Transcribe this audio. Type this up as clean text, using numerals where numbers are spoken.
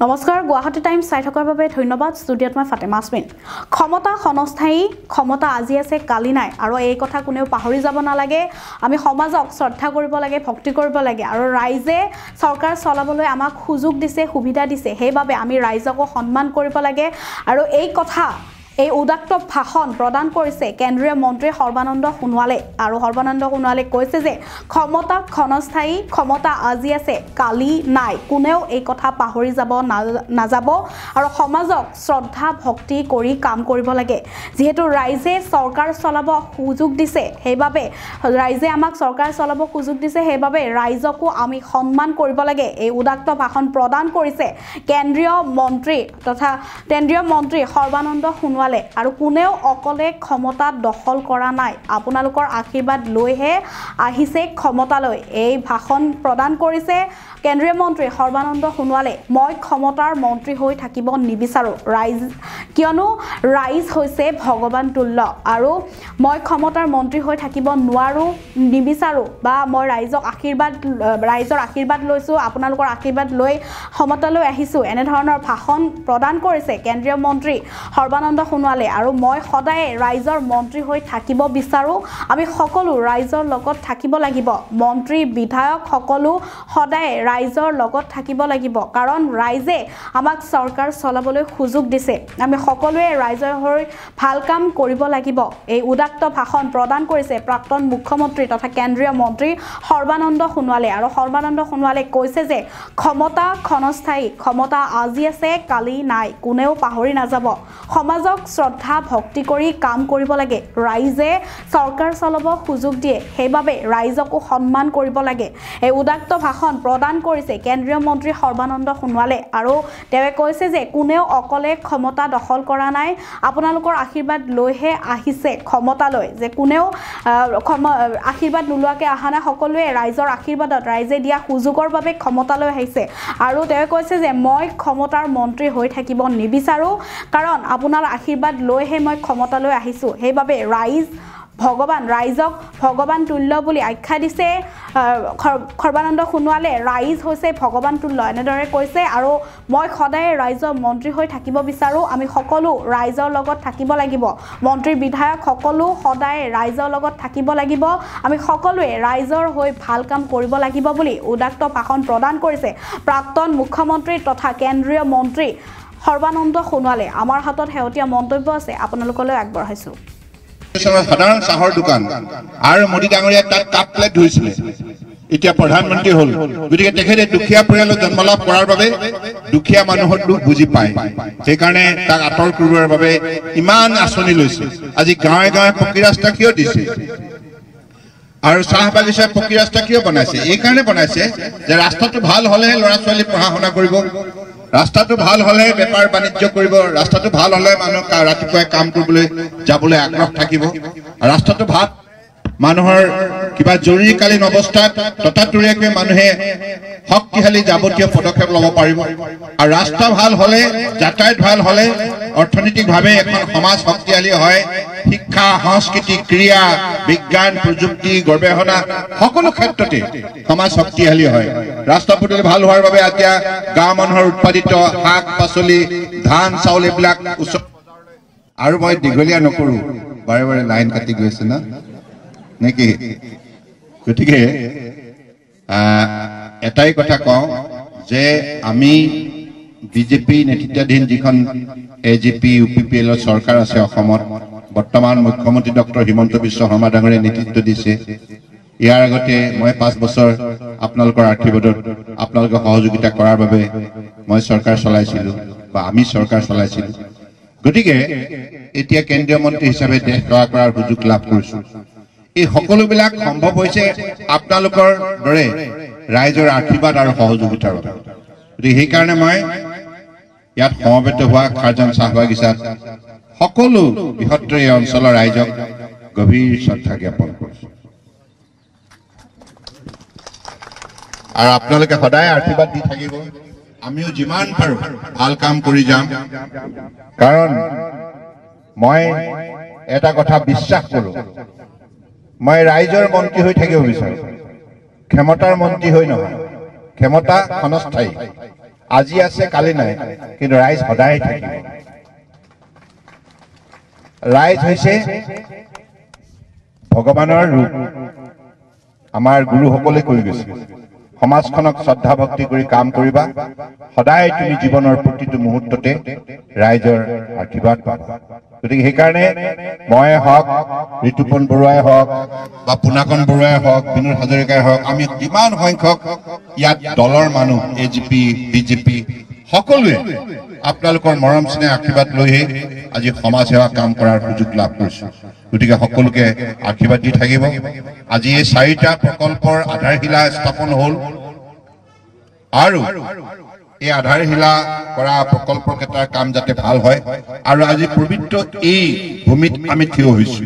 নমস্কাৰ গুৱাহাটী টাইমছ চাই থকাৰ বাবে ধন্যবাদ ষ্টুডিঅ'ত মই ফাতেমা আসমিন ক্ষমতা ক্ষণস্থায়ী ক্ষমতা আজি আছে কালি নাই আৰু এই কথা কোনেও পাহৰি যাব নালাগে আমি সমাজক শ্ৰদ্ধা কৰিব লাগে ভক্তি কৰিব লাগে আৰু ৰাইজে চৰকাৰ চলাবলৈ আমাক সুযোগ দিছে সুবিধা দিছে সেইবাবে আমি ৰাইজকো সন্মান কৰিব লাগে আৰু এই কথা এই উদাত্ত ভাষণ প্ৰদান কৰিছে কেন্দ্ৰীয় মন্ত্ৰী সৰ্বানন্দ সোণোৱালে আৰু সৰ্বানন্দ সোণোৱালে কৈছে যে ক্ষমতা ক্ষণস্থায়ী ক্ষমতা আজি আছে কালি নাই কোনেও এই কথা পাহৰি যাব নাযাব আৰু সমাজক শ্ৰদ্ধা ভক্তি কৰি কাম কৰিব লাগে যেহেতু ৰাইজে চৰকাৰ চলাব সুযোগ দিছে সেইবাবে ৰাইজে আমাক চৰকাৰ চলাব সুযোগ দিছে সেইবাবে ৰাইজকো আমি সন্মান কৰিব লাগে এই উদাত্ত ভাষণ প্ৰদান কৰিছে কেন্দ্ৰীয় মন্ত্ৰী সৰ্বানন্দ সোণোৱালে আৰু কোনেও অকলে ক্ষমতা দখল কৰা নাই আপোনালোকৰ আশীৰ্বাদ লৈহে আহিছে ক্ষমতালৈ এই ভাষণ প্ৰদান কৰিছে কেন্দ্ৰীয় মন্ত্ৰী সৰ্বানন্দ সোণোৱালে মই ক্ষমতাৰ মন্ত্ৰী হৈ থাকিব নিবিচাৰো কিয়নো ৰাইজ হৈছে ভগৱান তুল্য আৰু মই ক্ষমতাৰ মন্ত্ৰী হৈ থাকিব নিবিচাৰো বা মই ৰাইজৰ আশীৰ্বাদ লৈছো আপোনালোকৰ আশীৰ্বাদ লৈ ক্ষমতালৈ আহিছো এনে ধৰণৰ ভাষণ প্ৰদান কৰিছে কেন্দ্ৰীয় মন্ত্ৰী সৰ্বানন্দ সোণোৱালে আৰু মই সদায় ৰাইজৰ মন্ত্ৰী হৈ থাকিব বিচাৰো আমি সকলো ৰাইজৰ লগত থাকিব লাগিব মন্ত্ৰী বিধায়ক সকলো সদায় ৰাইজৰ লগত থাকিব লাগিব কাৰণ ৰাইজে আমাক চৰকাৰ চলাবলৈ সুযোগ দিছে আমি সকলোৱে ৰাইজৰ হৈ ভাল কাম কৰিব লাগিব এই উদাত্ত ভাষণ প্ৰদান কৰিছে প্ৰাক্তন মুখ্যমন্ত্ৰী তথা কেন্দ্ৰীয় মন্ত্ৰী সৰ্বানন্দ সোণোৱালে আৰু সৰ্বানন্দ সোণোৱালে কৈছে যে ক্ষমতা ক্ষণস্থায়ী ক্ষমতা আজি আছে কালি নাই কোনেও পাহৰি নাযাব সমাজক শ্ৰদ্ধা ভক্তি কৰি কাম কৰিব লাগে ৰাইজে চৰকাৰ চলাব সুযোগ দিয়ে সেইবাবে ৰাইজকো সন্মান কৰিব লাগে এই উদাত্ত ভাষণ প্ৰদান কৰিছে কেন্দ্ৰীয় মন্ত্ৰী সৰ্বানন্দ সোণোৱালে আৰু তেওঁ কৈছে যে কোনেও অকলে ক্ষমতা দখল কৰা নাই আপোনালোকৰ আশীৰ্বাদ লৈহে আহিছে ক্ষমতালৈ যে কোনেও আশীৰ্বাদ নোলোৱাকৈ অহা নাই সকলোৱে ৰাইজৰ আশীৰ্বাদত ৰাইজে দিয়া সুযোগৰ বাবে ক্ষমতালৈ আহিছে আৰু তেওঁ কৈছে যে মই ক্ষমতাৰ মন্ত্ৰী হৈ থাকিব নিবিচাৰো কাৰণ আপোনাৰ আশীৰ্বাদ লৈহে মই ক্ষমতালৈ আহিছো সেইবাবে ৰাইজক ভগৱান তুল্য বুলি আখ্যা দিছে সৰ্বানন্দ সোণোৱালে ৰাইজ হৈছে ভগৱান তুল্য এনেদৰে কৈছে আৰু মই সদায় ৰাইজৰ মন্ত্ৰী হৈ থাকিব বিচাৰো আমি সকলো ৰাইজৰ লগত থাকিব লাগিব মন্ত্ৰী বিধায়ক সকলো সদায় ৰাইজৰ লগত থাকিব লাগিব আমি সকলোৱে ৰাইজৰ হৈ ভাল কাম কৰিব লাগিব বুলি উদাত্ত ভাষণ প্ৰদান কৰিছে প্ৰাক্তন মুখ্যমন্ত্ৰী তথা কেন্দ্ৰীয় মন্ত্ৰী সৰ্বানন্দ সোণোৱালে আমাৰ হাতত শেহতীয়া মন্তব্য আছে আপোনালোকলৈ আগবঢ়াইছো সাধাৰণ চাহৰ দোকান আৰু মোদী ডাঙৰীয়া তাত কাপ প্লেট ধুইছিলে এতিয়া প্ৰধানমন্ত্ৰী হল গতিকে তেখেতে দুখীয়া পৰিয়ালত জন্ম লাভ কৰাৰ বাবে দুখীয়া মানুহৰ দুখ বুজি পায় সেইকাৰণে তাক আঁতৰ কৰিবৰ বাবে ইমান আঁচনি লৈছে আজি গাঁৱে গাঁৱে পকী ৰাস্তা কিয় দিছে আৰু চাহ বাগিচাত পকী ৰাস্তা কিয় বনাইছে এইকাৰণে বনাইছে যে ৰাস্তাটো ভাল হলেহে ল'ৰা ছোৱালী পঢ়া শুনা কৰিব ৰাস্তাটো ভাল হলে বেপাৰ বাণিজ্য কৰিব ৰাস্তাটো ভাল হলে মানুহ ৰাতিপুৱাই কাম কৰিবলৈ যাবলৈ আগ্ৰহ থাকিব ৰাস্তাটো ভাল মানুহৰ কিবা জৰুৰীকালীন অৱস্থাত ততাতৰিয়াকৈ মানুহে শক্তিশালী যাৱতীয় পদক্ষেপ ল'ব পাৰিব আৰু ৰাস্তা ভাল হলে যাতায়াত ভাল হলে অৰ্থনৈতিকভাৱে এখন সমাজ শক্তিশালী হয় শিক্ষা সংস্কৃতি ক্ৰীড়া বিজ্ঞান প্ৰযুক্তি গৱেষণা সকলো ক্ষেত্ৰতে সমাজ শক্তিশালী হয় ৰাস্তা পদূলি ভাল হোৱাৰ বাবে এতিয়া গাঁও মানুহৰ উৎপাদিত শাক পাচলি ধান চাউল এইবিলাক আৰু মই দীঘলীয়া নকৰো বাৰে বাৰে লাইন কাটি গৈছে না নেকি গতিকে এটাই কথা কওঁ যে আমি বিজেপি নেতৃত্বাধীন যিখন এজিপি ইউপিপিএলৰ চৰকাৰ আছে অসমত বৰ্তমান মুখ্যমন্ত্ৰী ডক্টৰ হিমন্ত বিশ্ব শৰ্মা ডাঙৰীয়াই নেতৃত্ব দিছে ইয়াৰ আগতে মই 5 বছৰ আপোনালোকৰ আশীৰ্বাদত আপোনালোকৰ সহযোগিতা কৰাৰ বাবে মই চৰকাৰ চলাইছিলো বা আমি চৰকাৰ চলাইছিলো গতিকে এতিয়া কেন্দ্ৰীয় মন্ত্ৰী হিচাপে দেশ সেৱা কৰাৰ সুযোগ লাভ কৰিছো এই সকলোবিলাক সম্ভৱ হৈছে আপোনালোকৰ দৰে ৰাইজৰ আশীৰ্বাদ আৰু সহযোগিতাৰ বাবে গতিকে সেইকাৰণে মই ইয়াত সমবেত হোৱা খাৰজান চাহ বাগিচাত সকলো বৃহত্তৰ এই অঞ্চলৰ ৰাইজক গভীৰ শ্ৰদ্ধা জ্ঞাপন কৰিছো আৰু আপোনালোকে সদায় আশীৰ্বাদ দি থাকিব আমিও যিমান পাৰো ভাল কাম কৰি যাম কাৰণ মই এটা কথা বিশ্বাস কৰো মই ৰাইজৰ মন্ত্ৰী হৈ থাকিব বিচাৰো ক্ষমতাৰ মন্ত্ৰী হৈ নহয় ক্ষমতা ক্ষণস্থায়ী আজি আছে কালি নাই, কিন্তু ৰাইজ সদায় থাকিব। ৰাইজ হৈছে ভগৱানৰ ৰূপ। আমাৰ গুৰুসকলে কৈ গৈছে, সমাজখনক শ্ৰদ্ধা ভক্তি কৰি কাম কৰিবা, সদায় তুমি জীৱনৰ প্ৰতিটো মুহূৰ্ততে ৰাইজৰ আশীৰ্বাদ পাবা। গতিকে সেইকাৰণে মই হওক, ঋতুপন বৰুৱাই হওক বা পুনাকন বৰুৱাই হওক, বিনোদ হাজৰিকাই হওক, আমি কিমান সংখ্যক ইয়াত দলৰ মানুহ AGP BJP সকলোৱে আপোনালোকৰ মৰম স্নেহ আশীৰ্বাদ লৈহে আজি সমাজ সেৱা কাম কৰাৰ সুযোগ লাভ কৰিছো। গতিকে সকলোকে আশীৰ্বাদ দি থাকিব। আজি এই 4টা প্ৰকল্পৰ আধাৰশিলা স্থাপন হ'ল আৰু এই আধাৰশিলা কৰা প্ৰকল্প কেইটাৰ কাম যাতে ভাল হয় আৰু আজি পবিত্ৰ এই ভূমিত আমি থিয় হৈছো।